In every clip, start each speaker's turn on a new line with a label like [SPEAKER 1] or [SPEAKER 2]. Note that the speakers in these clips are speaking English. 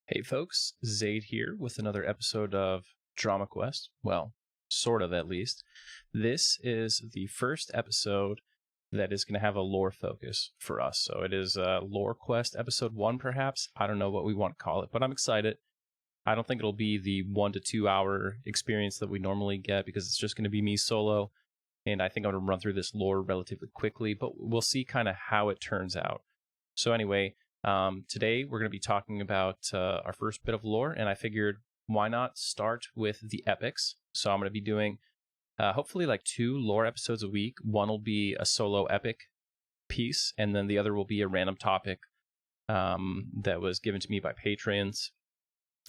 [SPEAKER 1] Hey folks, Zaide here with another episode of DramaQuest. Well, sort of at least. This is the first episode that is going to have a lore focus for us. So it is Lore Quest episode 1 perhaps. I don't know what we want to call it, but I'm excited. I don't think it'll be the 1 to 2 hour experience that we normally get because it's just going to be me solo. And I think I'm going to run through this lore relatively quickly, but we'll see kind of how it turns out. So anyway, today we're going to be talking about our first bit of lore, and I figured why not start with the epics. So I'm going to be doing hopefully like 2 lore episodes a week. One will be a solo epic piece, and then the other will be a random topic that was given to me by patrons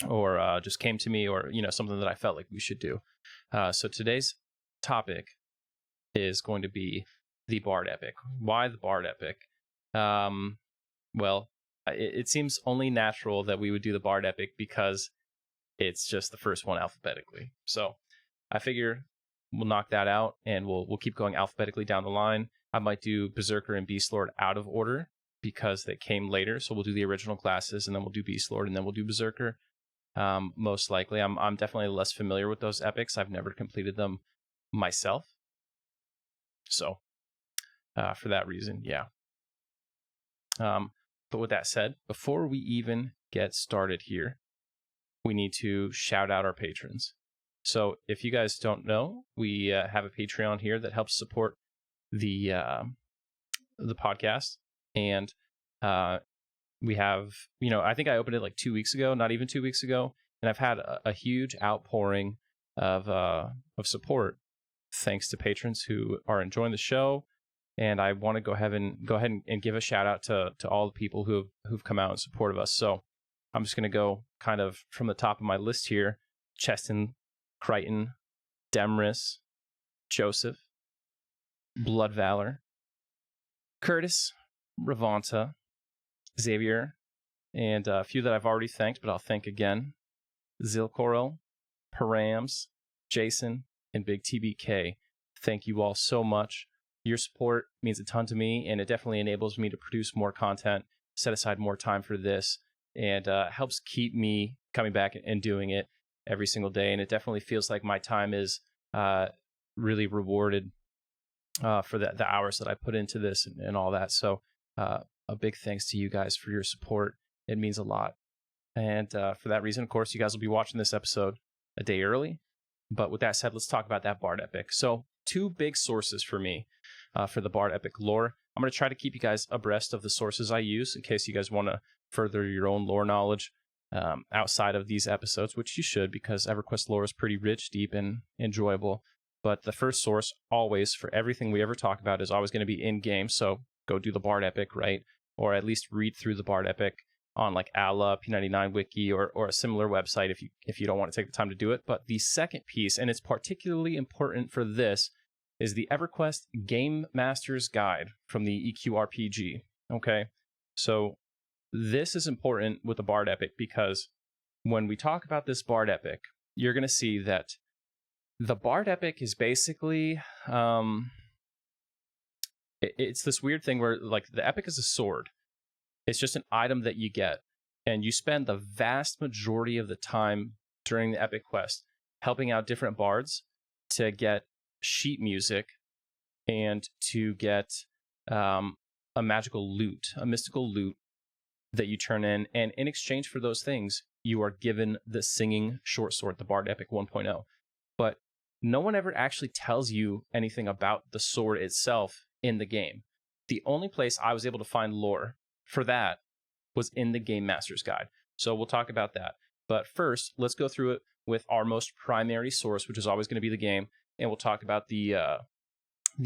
[SPEAKER 1] or just came to me, or something that I felt like we should do. So today's topic is going to be the Bard epic. Why the Bard epic? Well, it seems only natural that we would do the Bard epic because it's just the first one alphabetically. So I figure we'll knock that out and we'll keep going alphabetically down the line. I might do Berserker and Beast Lord out of order because they came later. So we'll do the original classes and then we'll do Beast Lord and then we'll do Berserker. Most likely. I'm definitely less familiar with those epics. I've never completed them myself. So for that reason, yeah. But with that said, before we even get started here, we need to shout out our patrons. So if you guys don't know, we have a Patreon here that helps support the podcast. And we have, I think I opened it like 2 weeks ago, not even 2 weeks ago. And I've had a huge outpouring of support thanks to patrons who are enjoying the show. And I want to go ahead and give a shout out to all the people who've come out in support of us. So I'm just going to go kind of from the top of my list here: Cheston, Crichton, Demris, Joseph, Blood Valor, Curtis, Ravanta, Xavier, and a few that I've already thanked, but I'll thank again: Zilcoral, Params, Jason, and Big TBK. Thank you all so much. Your support means a ton to me, and it definitely enables me to produce more content, set aside more time for this, and helps keep me coming back and doing it every single day. And it definitely feels like my time is really rewarded for the hours that I put into this and all that. So a big thanks to you guys for your support. It means a lot. And for that reason, of course, you guys will be watching this episode a day early. But with that said, let's talk about that Bard epic. So 2 big sources for me for the Bard epic lore. I'm going to try to keep you guys abreast of the sources I use in case you guys want to further your own lore knowledge outside of these episodes, which you should, because EverQuest lore is pretty rich, deep, and enjoyable. But the first source always for everything we ever talk about is always going to be in-game. So go do the Bard epic, right? Or at least read through the Bard epic on like Alla, P99 Wiki, or a similar website if you don't want to take the time to do it. But the second piece, and it's particularly important for this, is the EverQuest Game Master's Guide from the EQRPG. Okay, so this is important with the Bard epic because when we talk about this Bard epic, you're going to see that the Bard epic is basically it's this weird thing where like the epic is a sword. It's just an item that you get, and you spend the vast majority of the time during the epic quest helping out different bards to get sheet music and to get a magical loot, a mystical loot that you turn in. And in exchange for those things, you are given the singing short sword, the Bard Epic 1.0. But no one ever actually tells you anything about the sword itself in the game. The only place I was able to find lore for that was in the Game Master's Guide. So we'll talk about that. But first, let's go through it with our most primary source, which is always going to be the game. And we'll talk about the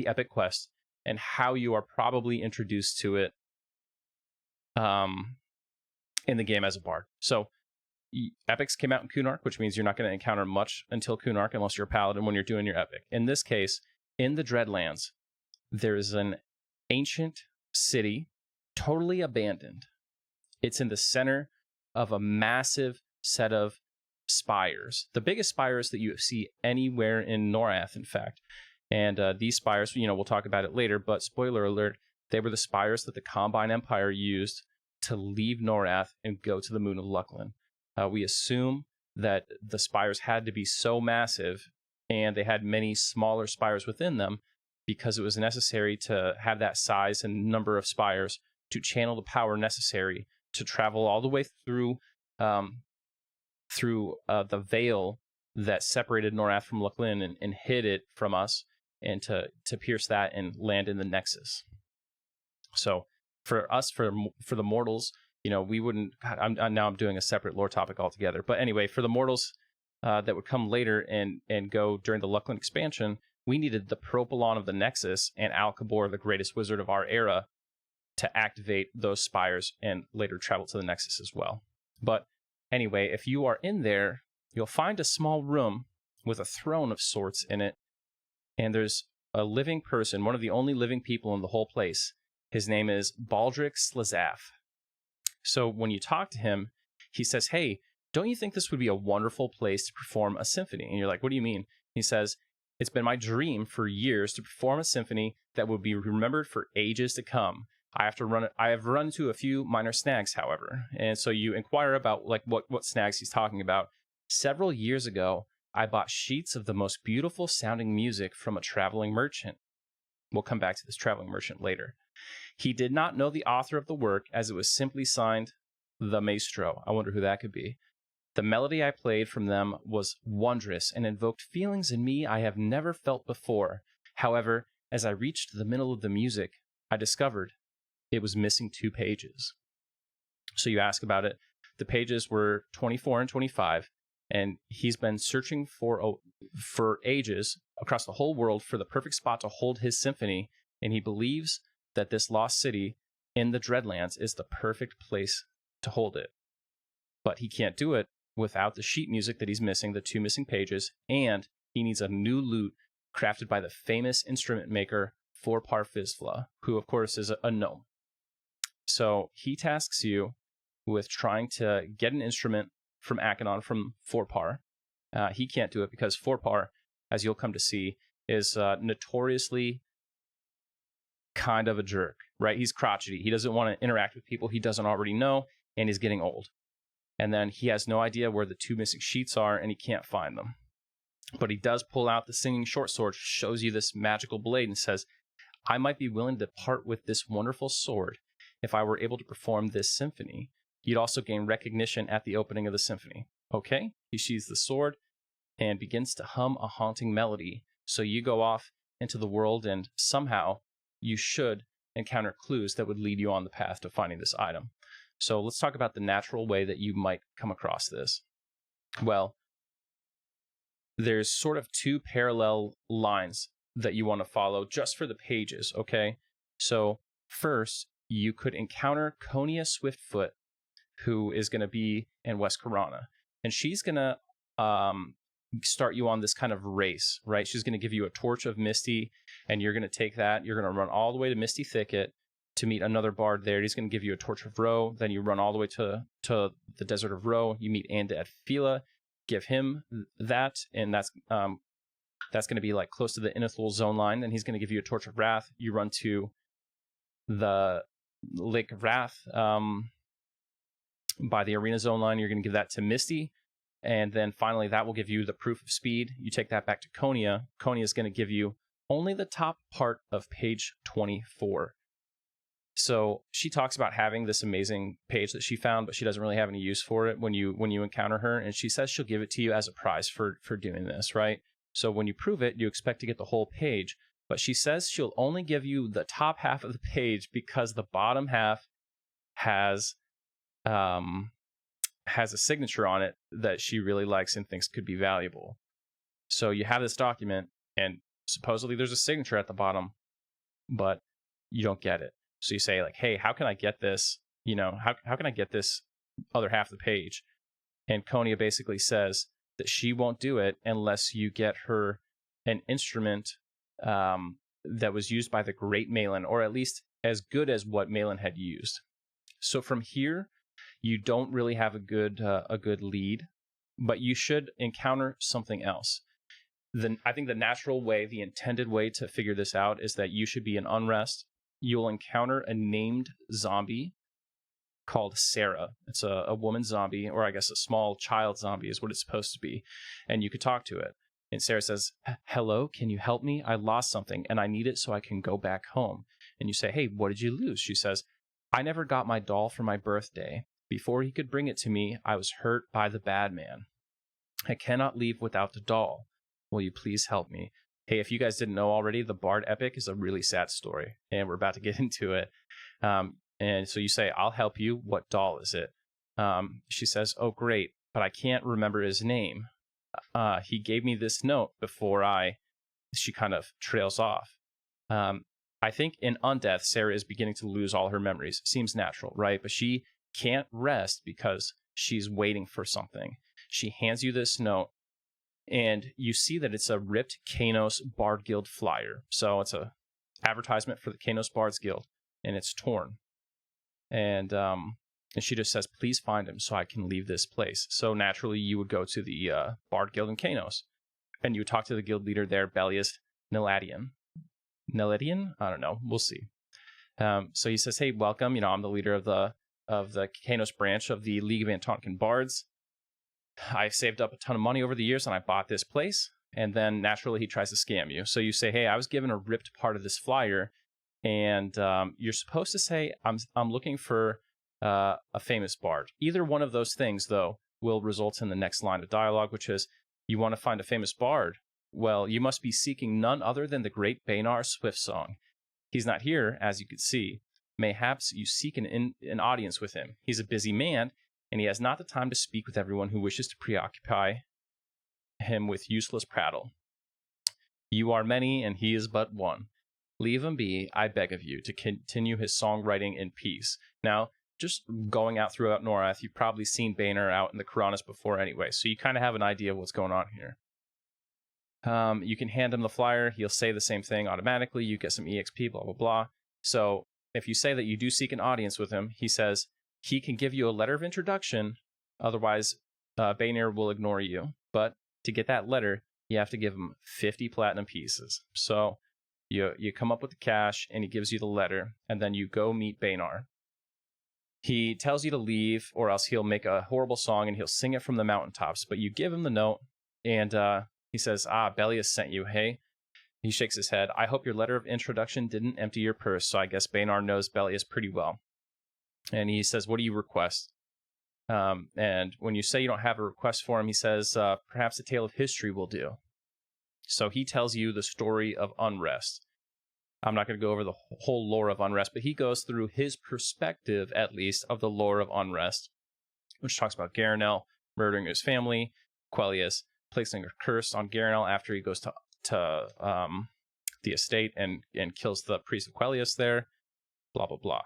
[SPEAKER 1] epic quest and how you are probably introduced to it in the game as a bard. So epics came out in Kunark, which means you're not going to encounter much until Kunark unless you're a paladin when you're doing your epic. In this case, in the Dreadlands, there's an ancient city, totally abandoned. It's in the center of a massive set of spires, the biggest spires that you see anywhere in Norath, in fact. And these spires, we'll talk about it later, but spoiler alert, they were the spires that the Combine Empire used to leave Norath and go to the Moon of Lucklin. We assume that the spires had to be so massive, and they had many smaller spires within them because it was necessary to have that size and number of spires to channel the power necessary to travel all the way through the veil that separated Norath from Lochlin and hid it from us, and to pierce that and land in the Nexus. So for us, for the mortals, we wouldn't. I'm doing a separate lore topic altogether. But anyway, for the mortals that would come later and go during the Lochlin expansion, we needed the Propylon of the Nexus and Al-Kabor, the greatest wizard of our era, to activate those spires and later travel to the Nexus as well. But anyway, if you are in there, you'll find a small room with a throne of sorts in it, and there's a living person, one of the only living people in the whole place. His name is Baldric Slazaf. So when you talk to him, he says, "Hey, don't you think this would be a wonderful place to perform a symphony?" And you're like, "What do you mean?" He says, "It's been my dream for years to perform a symphony that would be remembered for ages to come. I have run into a few minor snags, however." And so you inquire about like what snags he's talking about. "Several years ago, I bought sheets of the most beautiful sounding music from a traveling merchant." We'll come back to this traveling merchant later. "He did not know the author of the work, as it was simply signed the Maestro." I wonder who that could be. "The melody I played from them was wondrous and invoked feelings in me I have never felt before. However, as I reached the middle of the music, I discovered it was missing 2 pages." So you ask about it. The pages were 24 and 25, and he's been searching for ages across the whole world for the perfect spot to hold his symphony, and he believes that this lost city in the Dreadlands is the perfect place to hold it. But he can't do it without the sheet music that he's missing, the 2 missing pages, and he needs a new lute crafted by the famous instrument maker Forpar Fizfla, who of course is a gnome. So he tasks you with trying to get an instrument from Achenon, from Forpar. He can't do it because Forpar, as you'll come to see, is notoriously kind of a jerk, right? He's crotchety. He doesn't want to interact with people he doesn't already know, and he's getting old. And then he has no idea where the 2 missing sheets are, and he can't find them. But he does pull out the singing short sword, shows you this magical blade, and says, "I might be willing to part with this wonderful sword if I were able to perform this symphony. You'd also gain recognition at the opening of the symphony." Okay, he sheathes the sword and begins to hum a haunting melody. So you go off into the world, and somehow you should encounter clues that would lead you on the path to finding this item. So let's talk about the natural way that you might come across this. Well, there's sort of 2 parallel lines that you want to follow just for the pages, okay? So first, you could encounter Konia Swiftfoot, who is going to be in West Corona. And she's going to start you on this kind of race, right? She's going to give you a torch of Misty, and you're going to take that. You're going to run all the way to Misty Thicket to meet another bard there. He's going to give you a torch of Ro. Then you run all the way to the desert of Ro. You meet Anda at Fila, give him that, and that's going to be like close to the Inithul zone line. Then he's going to give you a torch of Wrath. You run to the Lake of Wrath by the arena zone line. You're going to give that to Misty. And then finally, that will give you the proof of speed. You take that back to Konia. Konia is going to give you only the top part of page 24. So she talks about having this amazing page that she found, but she doesn't really have any use for it when you encounter her. And she says she'll give it to you as a prize for doing this, right? So when you prove it, you expect to get the whole page. But she says she'll only give you the top half of the page because the bottom half has a signature on it that she really likes and thinks could be valuable. So you have this document, and supposedly there's a signature at the bottom, but you don't get it. So you say like, "Hey, how can I get this? How can I get this other half of the page?" And Konia basically says that she won't do it unless you get her an instrument that was used by the great Malin, or at least as good as what Malin had used. So from here, you don't really have a good lead, but you should encounter something else. I think the natural way, the intended way to figure this out is that you should be in Unrest. You'll encounter a named zombie called Sarah. It's a woman zombie, or I guess a small child zombie is what it's supposed to be. And you could talk to it. And Sarah says, hello, can you help me? I lost something and I need it so I can go back home. And you say, hey, what did you lose? She says, I never got my doll for my birthday. Before he could bring it to me, I was hurt by the bad man. I cannot leave without the doll. Will you please help me? Hey, if you guys didn't know already, the Bard Epic is a really sad story, and we're about to get into it. And so you say, I'll help you. What doll is it? She says, oh, great, but I can't remember his name. He gave me this note before she kind of trails off. I think in Undeath, Sarah is beginning to lose all her memories. Seems natural, right? But she can't rest because she's waiting for something. She hands you this note, and you see that it's a ripped Kanos Bard Guild flyer. So it's a advertisement for the Kanos Bards Guild, and it's torn. And she just says, please find him so I can leave this place. So naturally, you would go to the Bard Guild in Kanos, and you would talk to the guild leader there, Bellius Neladian. Neladian? I don't know. We'll see. So he says, hey, welcome. I'm the leader of the Kanos branch of the League of Antonkin Bards. I saved up a ton of money over the years, and I bought this place. And then naturally, he tries to scam you. So you say, hey, I was given a ripped part of this flyer, and you're supposed to say, I'm looking for a famous bard. Either one of those things, though, will result in the next line of dialogue, which is, you want to find a famous bard? Well, you must be seeking none other than the great Bainar Swiftsong. He's not here, as you can see. Mayhaps you seek an audience with him. He's a busy man, and he has not the time to speak with everyone who wishes to preoccupy him with useless prattle. You are many, and he is but one. Leave him be, I beg of you, to continue his songwriting in peace. Now, just going out throughout Norath, you've probably seen Bainar out in the Karanis before anyway, so you kind of have an idea of what's going on here. You can hand him the flyer. He'll say the same thing automatically. You get some EXP, blah, blah, blah. So if you say that you do seek an audience with him, he says he can give you a letter of introduction. Otherwise, Bainar will ignore you. But to get that letter, you have to give him 50 platinum pieces. So you come up with the cash, and he gives you the letter, and then you go meet Bainar. He tells you to leave, or else he'll make a horrible song, and he'll sing it from the mountaintops. But you give him the note, and he says, Bellius sent you, hey? He shakes his head. I hope your letter of introduction didn't empty your purse, so I guess Bainar knows Bellius pretty well. And he says, what do you request? And when you say you don't have a request for him, he says, perhaps a tale of history will do. So he tells you the story of Unrest. I'm not going to go over the whole lore of Unrest, but he goes through his perspective, at least, of the lore of Unrest, which talks about Garanel murdering his family, Quellius placing a curse on Garanel after he goes to the estate and kills the priest of Quellius there, blah, blah, blah.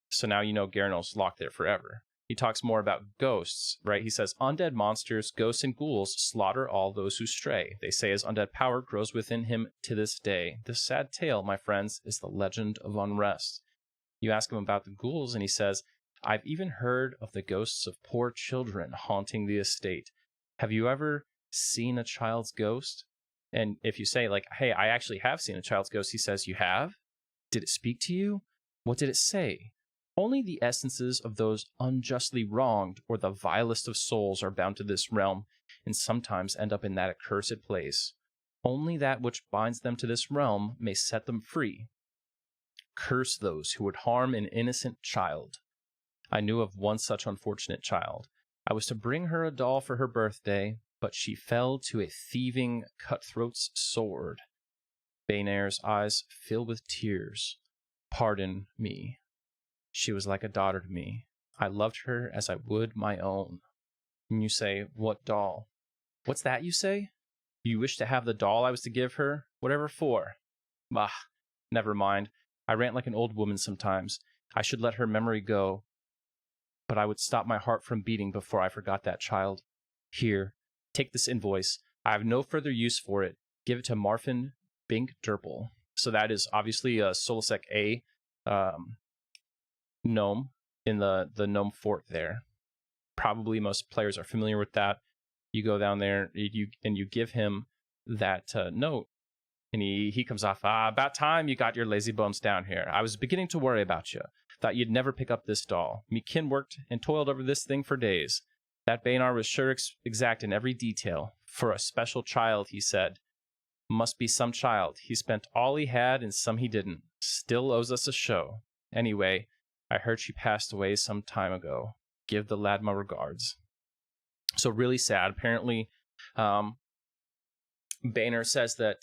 [SPEAKER 1] So now you know Garanel's locked there forever. He talks more about ghosts, right? He says, undead monsters, ghosts, and ghouls slaughter all those who stray. They say his undead power grows within him to this day. This sad tale, my friends, is the legend of Unrest. You ask him about the ghouls, and he says, I've even heard of the ghosts of poor children haunting the estate. Have you ever seen a child's ghost? And if you say, like, hey, I actually have seen a child's ghost, he says, you have? Did it speak to you? What did it say? Only the essences of those unjustly wronged or the vilest of souls are bound to this realm, and sometimes end up in that accursed place. Only that which binds them to this realm may set them free. Curse those who would harm an innocent child. I knew of one such unfortunate child. I was to bring her a doll for her birthday, but she fell to a thieving cutthroat's sword. Bainar's eyes fill with tears. Pardon me. She was like a daughter to me. I loved her as I would my own. And you say, what doll? What's that you say? You wish to have the doll I was to give her? Whatever for? Bah, never mind. I rant like an old woman sometimes. I should let her memory go. But I would stop my heart from beating before I forgot that child. Here, take this invoice. I have no further use for it. Give it to Marfin Bink Derpel. So that is obviously a Solasec A gnome in the gnome fort there. Probably most players are familiar with that. You go down there, you give him that note, and he comes off, about time you got your lazy bones down here. I was beginning to worry about you. Thought you'd never pick up this doll. Me kin worked and toiled over this thing for days. That Banar was sure exact in every detail. For a special child, he said. Must be some child. He spent all he had and some he didn't. Still owes us a show. Anyway, I heard she passed away some time ago. Give the lad my regards. So really sad. Apparently, Boehner says that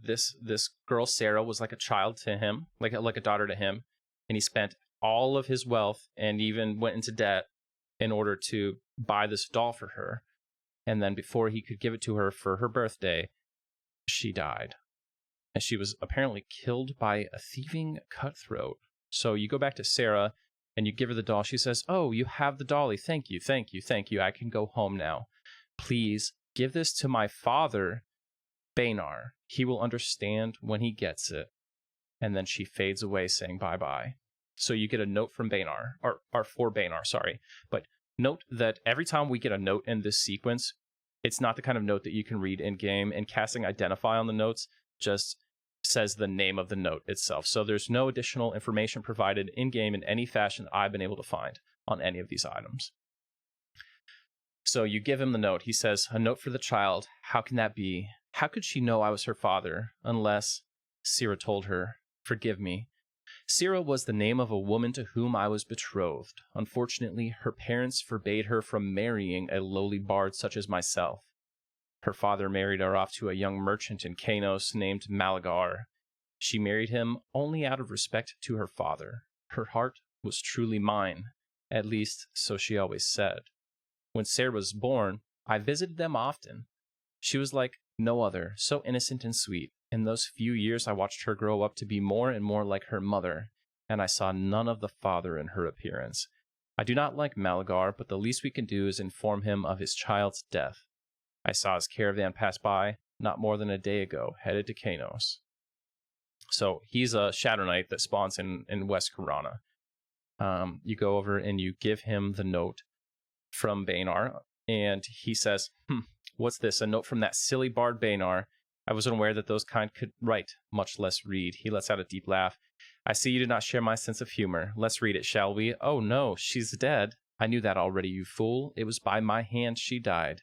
[SPEAKER 1] this girl Sarah was like a child to him, like a daughter to him, and he spent all of his wealth and even went into debt in order to buy this doll for her. And then before he could give it to her for her birthday, she died. And she was apparently killed by a thieving cutthroat. So you go back to Sarah and you give her the doll. She says, "Oh, you have the dolly. Thank you, thank you, thank you. I can go home now. Please give this to my father, Banar. He will understand when he gets it." And then she fades away saying bye-bye. So you get a note from Banar, or for Banar, sorry. But note that every time we get a note in this sequence, it's not the kind of note that you can read in-game, and casting Identify on the notes just says the name of the note itself. So there's no additional information provided in-game in any fashion I've been able to find on any of these items. So you give him the note. He says, "A note for the child. How can that be? How could she know I was her father unless Sira told her? Forgive me. Sira was the name of a woman to whom I was betrothed. Unfortunately, her parents forbade her from marrying a lowly bard such as myself. Her father married her off to a young merchant in Kanos named Malagar. She married him only out of respect to her father. Her heart was truly mine, at least so she always said. When Sarah was born, I visited them often. She was like no other, so innocent and sweet. In those few years, I watched her grow up to be more and more like her mother, and I saw none of the father in her appearance. I do not like Malagar, but the least we can do is inform him of his child's death. I saw his caravan pass by not more than a day ago, headed to Kanos." So he's a Shadow Knight that spawns in West Karana. You go over and you give him the note from Banar, and he says, "What's this? A note from that silly bard Banar. I was unaware that those kind could write, much less read." He lets out a deep laugh. "I see you do not share my sense of humor. Let's read it, shall we? Oh no, she's dead. I knew that already, you fool. It was by my hand she died.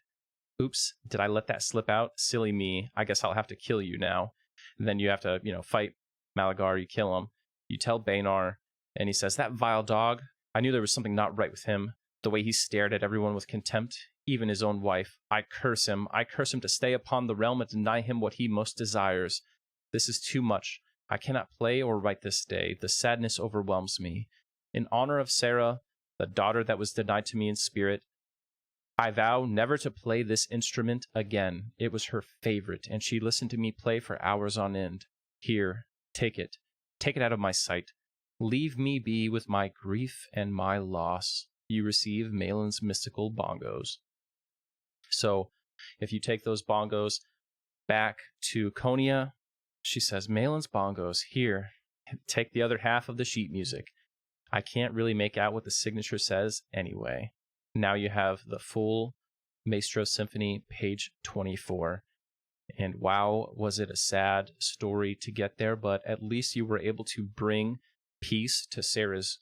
[SPEAKER 1] Oops, did I let that slip out? Silly me. I guess I'll have to kill you now." And then you have to, fight Malagar. You kill him. You tell Banar, and he says, "That vile dog. I knew there was something not right with him. The way he stared at everyone with contempt, even his own wife. I curse him. I curse him to stay upon the realm and deny him what he most desires. This is too much. I cannot play or write this day. The sadness overwhelms me. In honor of Sarah, the daughter that was denied to me in spirit, I vow never to play this instrument again. It was her favorite, and she listened to me play for hours on end. Here, take it. Take it out of my sight. Leave me be with my grief and my loss. You receive Malin's mystical bongos." So if you take those bongos back to Konya, she says, "Malin's bongos, here, take the other half of the sheet music. I can't really make out what the signature says anyway." Now you have the full Maestro Symphony, page 24. And wow, was it a sad story to get there, but at least you were able to bring peace to Sarah's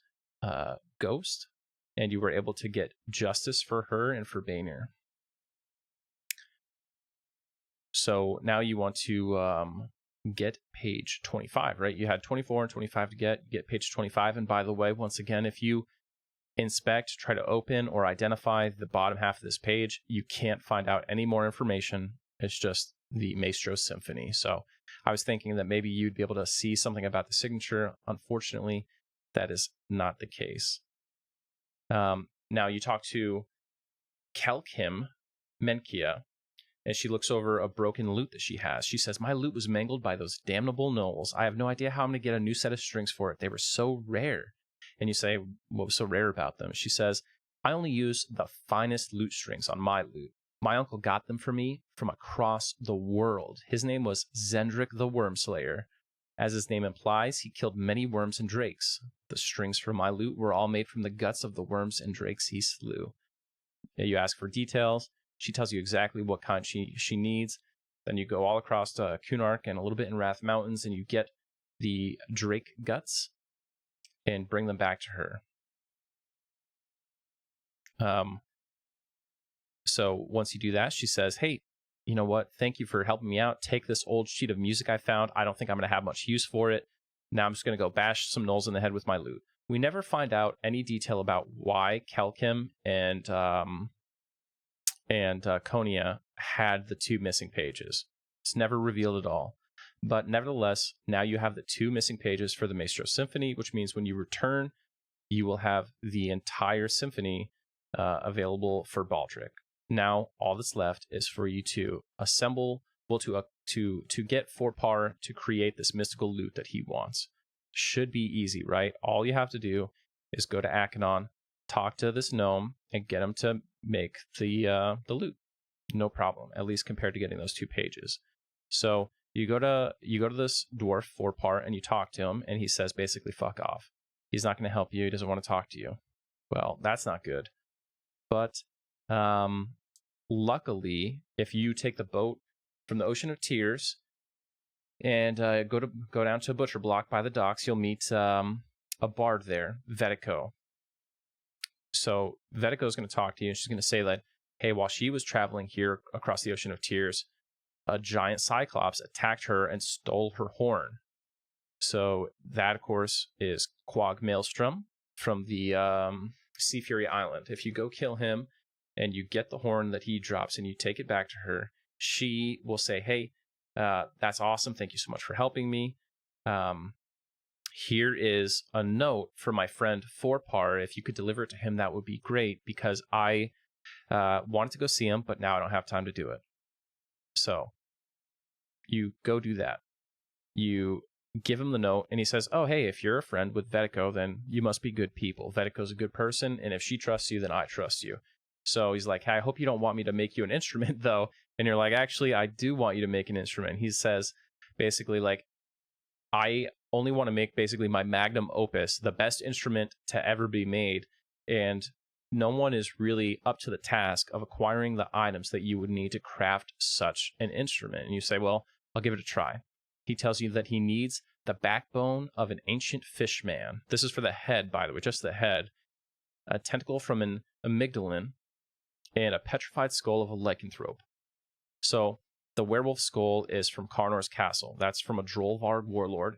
[SPEAKER 1] ghost, and you were able to get justice for her and for Banar. So now you want to get page 25, right? You had 24 and 25 to get page 25. And by the way, once again, if you inspect, try to open, or identify the bottom half of this page, you can't find out any more information. It's just the Maestro Symphony. So I was thinking that maybe you'd be able to see something about the signature. Unfortunately, that is not the case. Now you talk to Kelkim Menkia, and she looks over a broken lute that she has. She says, "My lute was mangled by those damnable gnolls. I have no idea how I'm going to get a new set of strings for it. They were so rare." And you say, "What was so rare about them?" She says, "I only use the finest lute strings on my lute. My uncle got them for me from across the world. His name was Zendrick the Wormslayer. As his name implies, he killed many worms and drakes. The strings for my lute were all made from the guts of the worms and drakes he slew." You ask for details. She tells you exactly what kind she needs. Then you go all across Kunark and a little bit in Wrath Mountains, and you get the drake guts. and bring them back to her. So once you do that, she says, hey, you know what? Thank you for helping me out. Take this old sheet of music I found. I don't think I'm going to have much use for it. Now I'm just going to go bash some gnolls in the head with my loot. We never find out any detail about why Kelkim and Konya had the 2 missing pages. It's never revealed at all. But nevertheless, now you have the 2 missing pages for the Maestro Symphony, which means when you return, you will have the entire symphony available for Baldric. Now, all that's left is for you to assemble, to get Forpar to create this mystical loot that he wants. Should be easy, right? All you have to do is go to Akanon, talk to this gnome, and get him to make the loot. No problem, at least compared to getting those 2 pages. So you go to this dwarf Forpar and you talk to him, and he says basically fuck off. He's not going to help you. He doesn't want to talk to you. Well, that's not good. But luckily, if you take the boat from the Ocean of Tears and go down to a butcher block by the docks, you'll meet a bard there, Vetico. So Vetico is going to talk to you, and she's going to say that, hey, while she was traveling here across the Ocean of Tears, a giant cyclops attacked her and stole her horn. So that, of course, is Quag Maelstrom from the Sea Fury Island. If you go kill him and you get the horn that he drops and you take it back to her, she will say, hey, that's awesome. Thank you so much for helping me. Here is a note for my friend Forpar. If you could deliver it to him, that would be great, because I wanted to go see him, but now I don't have time to do it. So you go do that. You give him the note, and he says, oh, hey, if you're a friend with Vetico, then you must be good people. Vetico's a good person, and if she trusts you, then I trust you. So he's like, hey, I hope you don't want me to make you an instrument, though. And you're like, actually, I do want you to make an instrument. He says, basically, like, I only want to make basically my magnum opus, the best instrument to ever be made, and no one is really up to the task of acquiring the items that you would need to craft such an instrument. And you say, well, I'll give it a try. He tells you that he needs the backbone of an ancient fishman. This is for the head, by the way, just the head. A tentacle from an amygdalin, and a petrified skull of a lycanthrope. So the werewolf skull is from Karnor's castle. That's from a Drollvard warlord.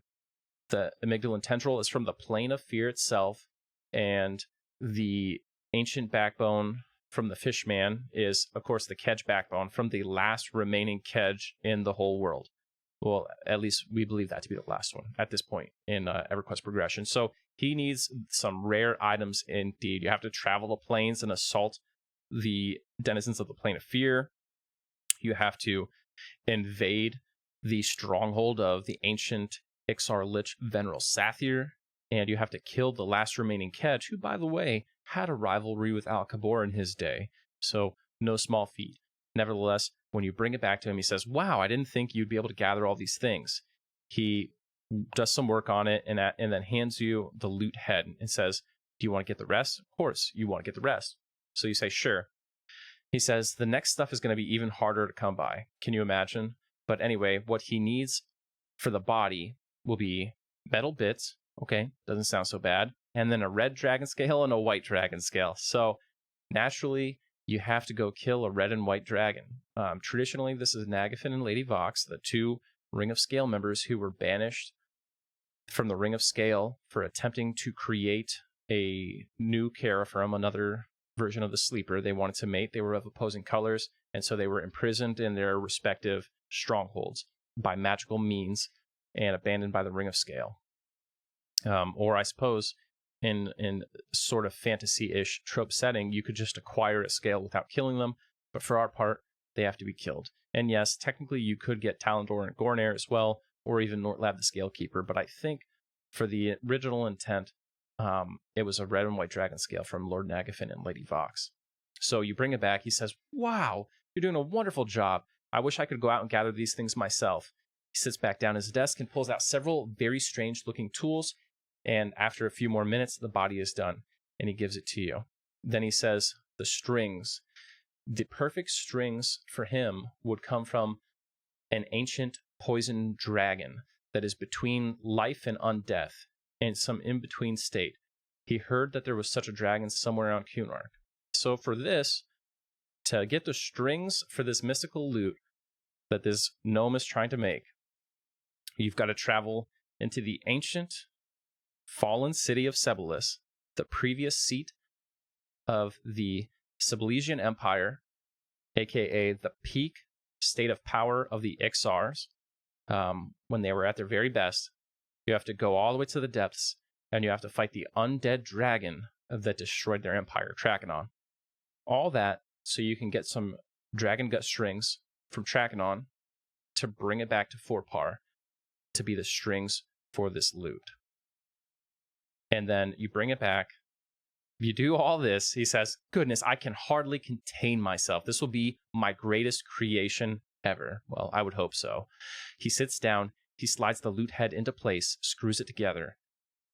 [SPEAKER 1] The amygdalin tendril is from the plane of fear itself, and the ancient backbone from the fishman is, of course, the kedge backbone from the last remaining kedge in the whole world. Well, at least we believe that to be the last one at this point in EverQuest progression. So he needs some rare items indeed. You have to travel the plains and assault the denizens of the plane of fear. You have to invade the stronghold of the ancient Ixar Lich Veneral Sathir, and you have to kill the last remaining kedge, who, by the way, had a rivalry with Al-Kabor in his day. So no small feat. Nevertheless, when you bring it back to him, he says, wow, I didn't think you'd be able to gather all these things. He does some work on it and then hands you the loot head and says, do you want to get the rest? Of course, you want to get the rest. So you say, sure. He says, the next stuff is going to be even harder to come by. Can you imagine? But anyway, what he needs for the body will be metal bits. Okay, doesn't sound so bad. And then a red dragon scale and a white dragon scale. So naturally, you have to go kill a red and white dragon. Traditionally, this is Nagafin and Lady Vox, the 2 Ring of Scale members who were banished from the Ring of Scale for attempting to create a new Karaphram, another version of the Sleeper they wanted to mate. They were of opposing colors, and so they were imprisoned in their respective strongholds by magical means and abandoned by the Ring of Scale. Or I suppose in sort of fantasy-ish trope setting, you could just acquire a scale without killing them, but for our part, they have to be killed. And yes, technically you could get Talendor and Gornair as well, or even Nortlab the Scalekeeper, but I think for the original intent, it was a red and white dragon scale from Lord Nagafin and Lady Vox. So you bring it back, he says, wow, you're doing a wonderful job. I wish I could go out and gather these things myself. He sits back down at his desk and pulls out several very strange looking tools, and after a few more minutes, the body is done, and he gives it to you. Then he says, the strings. The perfect strings for him would come from an ancient poison dragon that is between life and undeath. and some in-between state. He heard that there was such a dragon somewhere around Cunark. So for this, to get the strings for this mystical loot that this gnome is trying to make, you've got to travel into the ancient, fallen city of Sebelis, the previous seat of the Sibilesian Empire, aka the peak state of power of the Ixars, when they were at their very best. You have to go all the way to the depths, and you have to fight the undead dragon that destroyed their empire, Trakenon. All that so you can get some dragon gut strings from Trakenon to bring it back to Forpar to be the strings for this loot. And then you bring it back. You do all this. He says, goodness, I can hardly contain myself. This will be my greatest creation ever. Well, I would hope so. He sits down. He slides the loot head into place, screws it together.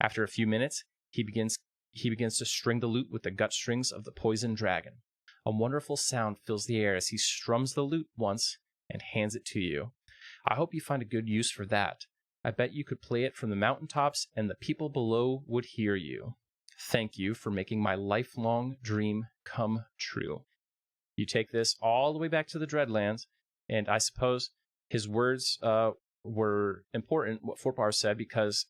[SPEAKER 1] After a few minutes, he begins to string the loot with the gut strings of the poison dragon. A wonderful sound fills the air as he strums the loot once and hands it to you. I hope you find a good use for that. I bet you could play it from the mountaintops and the people below would hear you. Thank you for making my lifelong dream come true. You take this all the way back to the Dreadlands, and I suppose his words were important, what Forpar said, because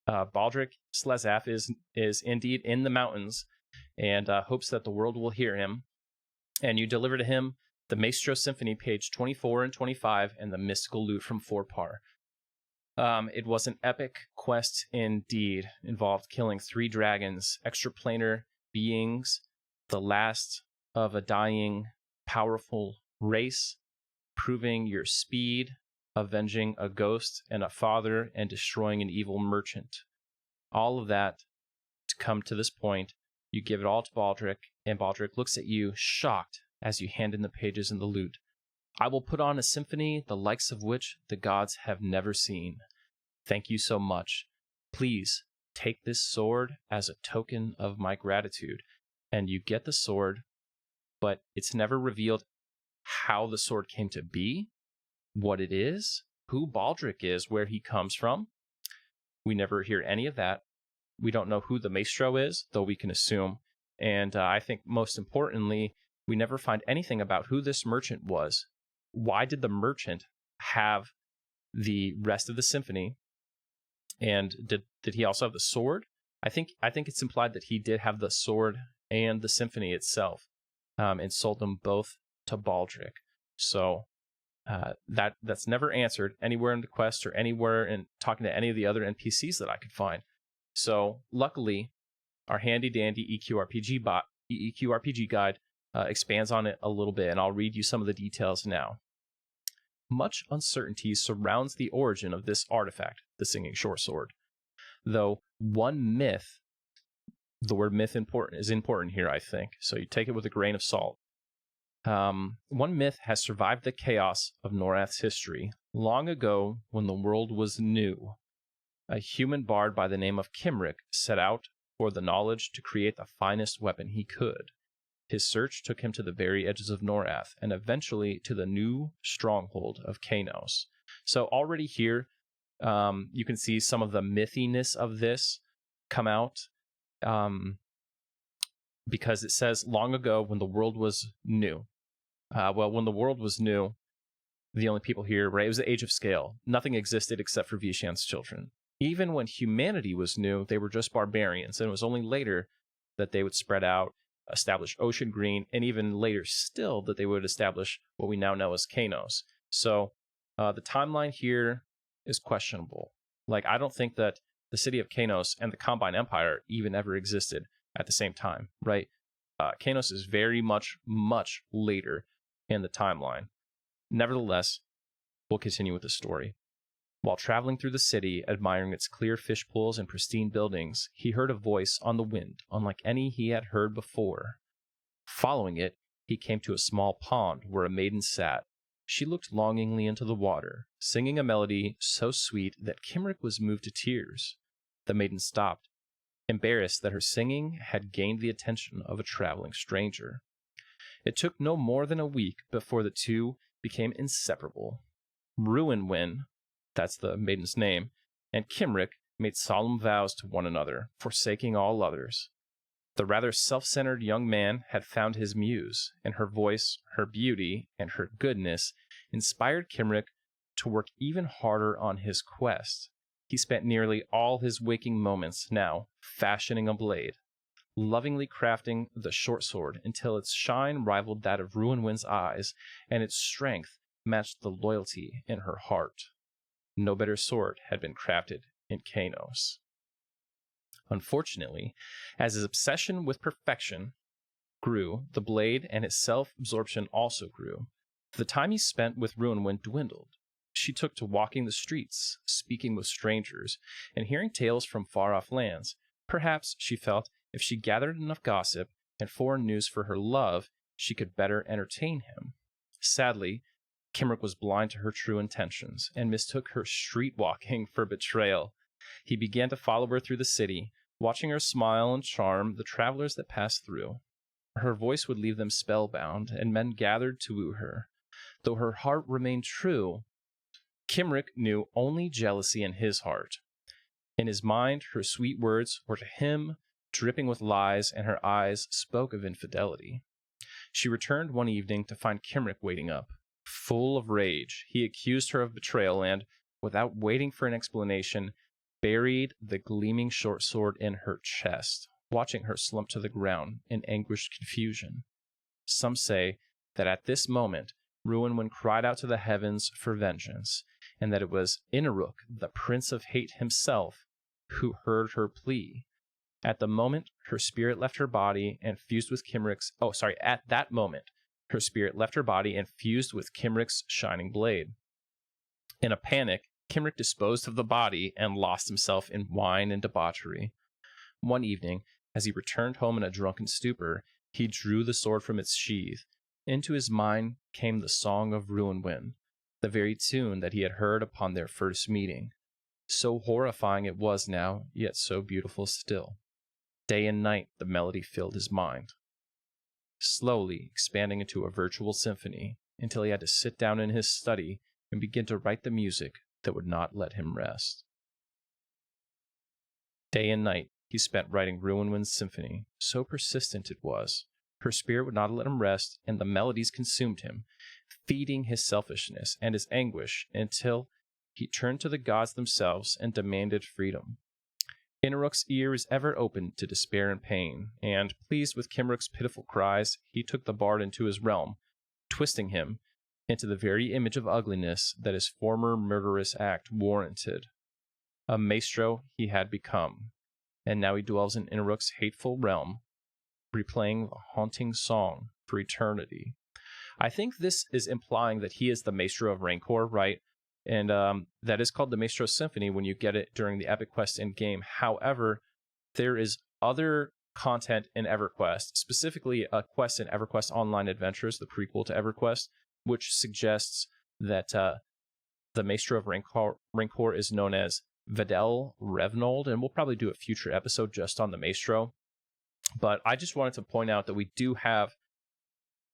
[SPEAKER 1] Baldric Slezaf is indeed in the mountains and hopes that the world will hear him. And you deliver to him the Maestro Symphony, page 24 and 25, and the mystical loot from Forpar. It was an epic quest indeed. Involved killing 3 dragons, extraplanar beings, the last of a dying, powerful race, proving your speed, avenging a ghost and a father, and destroying an evil merchant. All of that to come to this point. You give it all to Baldric, and Baldric looks at you, shocked, as you hand in the pages and the loot. I will put on a symphony, the likes of which the gods have never seen. Thank you so much. Please take this sword as a token of my gratitude. And you get the sword, but it's never revealed how the sword came to be, what it is, who Baldric is, where he comes from. We never hear any of that. We don't know who the Maestro is, though we can assume. And I think most importantly, we never find anything about who this merchant was. Why did the merchant have the rest of the symphony? And did he also have the sword? I think it's implied that he did have the sword and the symphony itself, and sold them both to Baldric. So that's never answered anywhere in the quest or anywhere in talking to any of the other NPCs that I could find. So luckily, our handy dandy EQRPG guide expands on it a little bit, and I'll read you some of the details now. Much uncertainty surrounds the origin of this artifact, the Singing Short Sword. Though one myth, the word myth is important here, I think, so you take it with a grain of salt. One myth has survived the chaos of Norath's history. Long ago, when the world was new, a human bard by the name of Kimric set out for the knowledge to create the finest weapon he could. His search took him to the very edges of Norath, and eventually to the new stronghold of Kanos. So already here, you can see some of the mythiness of this come out, because it says, long ago when the world was new. Well, when the world was new, the only people here, right, it was the Age of Scale. Nothing existed except for Vishan's children. Even when humanity was new, they were just barbarians, and it was only later that they would spread out, establish Ocean Green, and even later still that they would establish what we now know as Kanos. So the timeline here is questionable. Like, I don't think that the city of Kanos and the Combine Empire even ever existed at the same time, right? Kanos is very much later in the timeline. Nevertheless, we'll continue with the story. While traveling through the city, admiring its clear fish pools and pristine buildings, he heard a voice on the wind, unlike any he had heard before. Following it, he came to a small pond where a maiden sat. She looked longingly into the water, singing a melody so sweet that Kimric was moved to tears. The maiden stopped, embarrassed that her singing had gained the attention of a traveling stranger. It took no more than a week before the two became inseparable. Ruinwin, that's the maiden's name, and Kimric made solemn vows to one another, forsaking all others. The rather self-centered young man had found his muse, and her voice, her beauty, and her goodness inspired Kimrick to work even harder on his quest. He spent nearly all his waking moments now fashioning a blade, lovingly crafting the short sword until its shine rivaled that of Ruinwind's eyes, and its strength matched the loyalty in her heart. No better sword had been crafted in Kainos. Unfortunately, as his obsession with perfection grew, the blade and its self-absorption also grew. The time he spent with Ruinwind dwindled. She took to walking the streets, speaking with strangers, and hearing tales from far-off lands. Perhaps, she felt, if she gathered enough gossip and foreign news for her love, she could better entertain him. Sadly, Kimrick was blind to her true intentions and mistook her street walking for betrayal. He began to follow her through the city, watching her smile and charm the travelers that passed through. Her voice would leave them spellbound, and men gathered to woo her. Though her heart remained true, Kimrick knew only jealousy in his heart. In his mind, her sweet words were to him dripping with lies, and her eyes spoke of infidelity. She returned one evening to find Kimrick waiting up. Full of rage, he accused her of betrayal and, without waiting for an explanation, buried the gleaming short sword in her chest, watching her slump to the ground in anguished confusion. Some say that at this moment, Ruinwind cried out to the heavens for vengeance, and that it was Inaruk, the Prince of Hate himself, who heard her plea. At the moment, her spirit left her body and fused with Kimrick's... at that moment, her spirit left her body and fused with Kimrick's shining blade. In a panic, Kimrick disposed of the body and lost himself in wine and debauchery. One evening, as he returned home in a drunken stupor, he drew the sword from its sheath. Into his mind came the song of Ruinwind, the very tune that he had heard upon their first meeting. So horrifying it was now, yet so beautiful still. Day and night the melody filled his mind, slowly expanding into a virtual symphony, until he had to sit down in his study and begin to write the music that would not let him rest. Day and night he spent writing Ruinwind's symphony. So persistent it was. Her spirit would not let him rest, and the melodies consumed him, feeding his selfishness and his anguish until he turned to the gods themselves and demanded freedom. Inaruk's ear is ever open to despair and pain, and, pleased with Kimrick's pitiful cries, he took the bard into his realm, twisting him into the very image of ugliness that his former murderous act warranted. A maestro he had become, and now he dwells in Inaruk's hateful realm, replaying the haunting song for eternity. I think this is implying that he is the Maestro of Rancor, right? And that is called the Maestro Symphony when you get it during the EverQuest in-game. However, there is other content in EverQuest, specifically a quest in EverQuest Online Adventures, the prequel to EverQuest, which suggests that the Maestro of Rancor is known as Videl Revnold, and we'll probably do a future episode just on the Maestro. But I just wanted to point out that we do have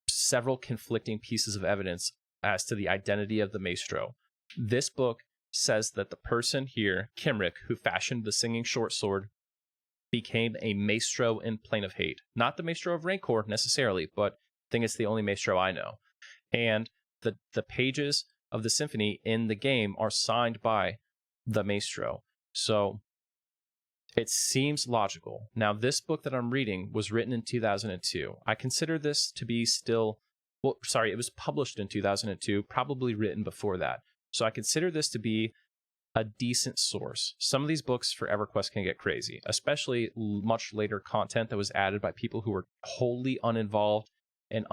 [SPEAKER 1] several conflicting pieces of evidence as to the identity of the Maestro. This book says that the person here, Kimrick, who fashioned the singing short sword, became a Maestro in Plane of Hate. Not the Maestro of Rancor necessarily, but I think it's the only Maestro I know. And the pages of the symphony in the game are signed by the Maestro. So it seems logical. Now, this book that I'm reading was written in 2002. I consider this to be still... it was published in 2002, probably written before that. So I consider this to be a decent source. Some of these books for EverQuest can get crazy, especially much later content that was added by people who were wholly uninvolved and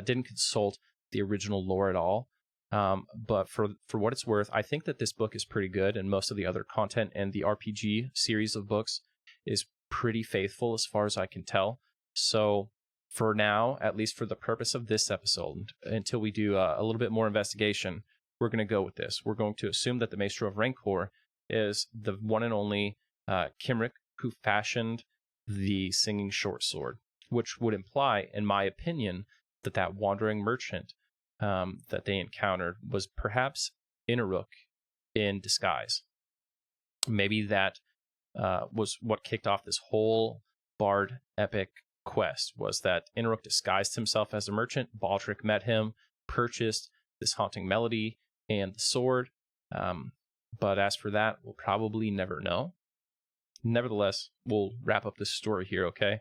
[SPEAKER 1] didn't consult the original lore at all. But for what it's worth, I think that this book is pretty good, and most of the other content and the RPG series of books is pretty faithful as far as I can tell. So for now, at least for the purpose of this episode, until we do a little bit more investigation, we're going to go with this. We're going to assume that the Maestro of Rancor is the one and only Kimrick who fashioned the singing short sword, which would imply, in my opinion, that wandering merchant that they encountered was perhaps Inaruk in disguise. Maybe that was what kicked off this whole Bard epic quest, was that Inaruk disguised himself as a merchant. Baldric met him, purchased this haunting melody and the sword. But as for that, we'll probably never know. Nevertheless, we'll wrap up this story here, okay?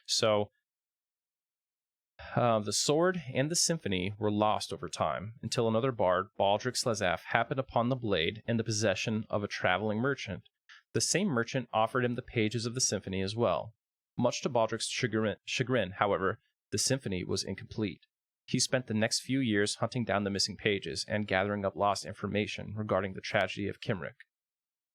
[SPEAKER 1] So, the sword and the symphony were lost over time until another bard, Baldric Slezaf, happened upon the blade in the possession of a traveling merchant. The same merchant offered him the pages of the symphony as well. Much to Baldric's chagrin, however, the symphony was incomplete. He spent the next few years hunting down the missing pages and gathering up lost information regarding the tragedy of Cymric.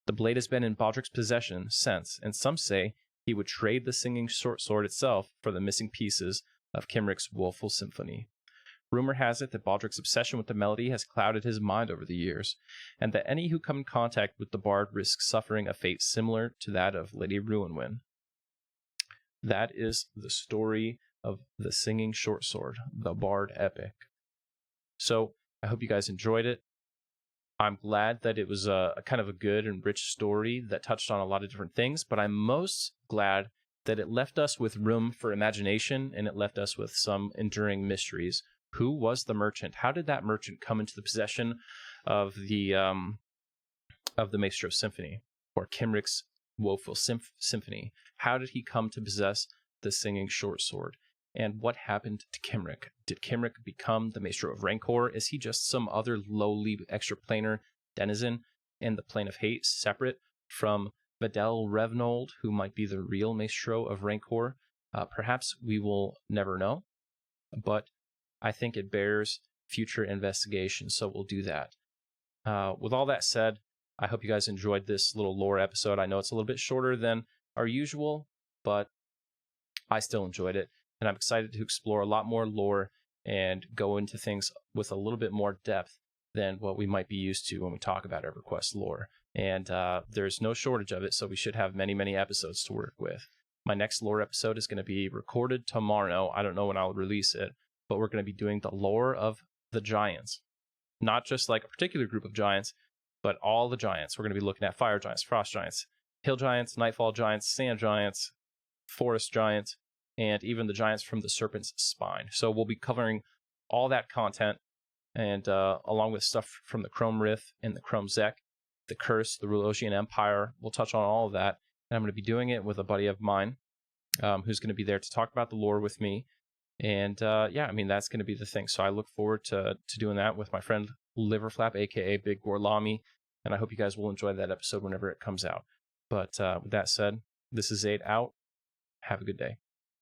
[SPEAKER 1] The blade has been in Baldric's possession since, and some say he would trade the singing short sword itself for the missing pieces of Cymric's woeful symphony. Rumor has it that Baldric's obsession with the melody has clouded his mind over the years, and that any who come in contact with the bard risk suffering a fate similar to that of Lady Ruinwyn. That is the story of the Singing Short Sword, the Bard Epic. So, I hope you guys enjoyed it. I'm glad that it was a kind of a good and rich story that touched on a lot of different things, but I'm most glad that it left us with room for imagination, and it left us with some enduring mysteries. Who was the merchant? How did that merchant come into the possession of the Maestro Symphony, or Cymric's woeful symphony? How did he come to possess the Singing Short Sword? And what happened to Cymric? Did Cymric become the Maestro of Rancor? Is he just some other lowly extraplanar denizen in the plane of hate, separate from Videl Revnold, who might be the real Maestro of Rancor? Perhaps we will never know, but I think it bears future investigation, so we'll do that. With all that said, I hope you guys enjoyed this little lore episode. I know it's a little bit shorter than our usual, but I still enjoyed it, and I'm excited to explore a lot more lore and go into things with a little bit more depth than what we might be used to when we talk about EverQuest lore. And there's no shortage of it, so we should have many, many episodes to work with. My next lore episode is going to be recorded tomorrow. I don't know when I'll release it, but we're going to be doing the lore of the giants. Not just like a particular group of giants, but all the giants. We're going to be looking at fire giants, frost giants, hill giants, nightfall giants, sand giants, forest giants, and even the giants from the Serpent's Spine. So we'll be covering all that content, and along with stuff from the Chrome Rith and the Chrome Zek, the Curse, the Rulosian Empire. We'll touch on all of that, and I'm going to be doing it with a buddy of mine who's going to be there to talk about the lore with me. And yeah, I mean, that's going to be the thing. So I look forward to doing that with my friend Liverflap, aka Big Gorlami, and I hope you guys will enjoy that episode whenever it comes out. But with that said, this is Zaide out. Have a good day.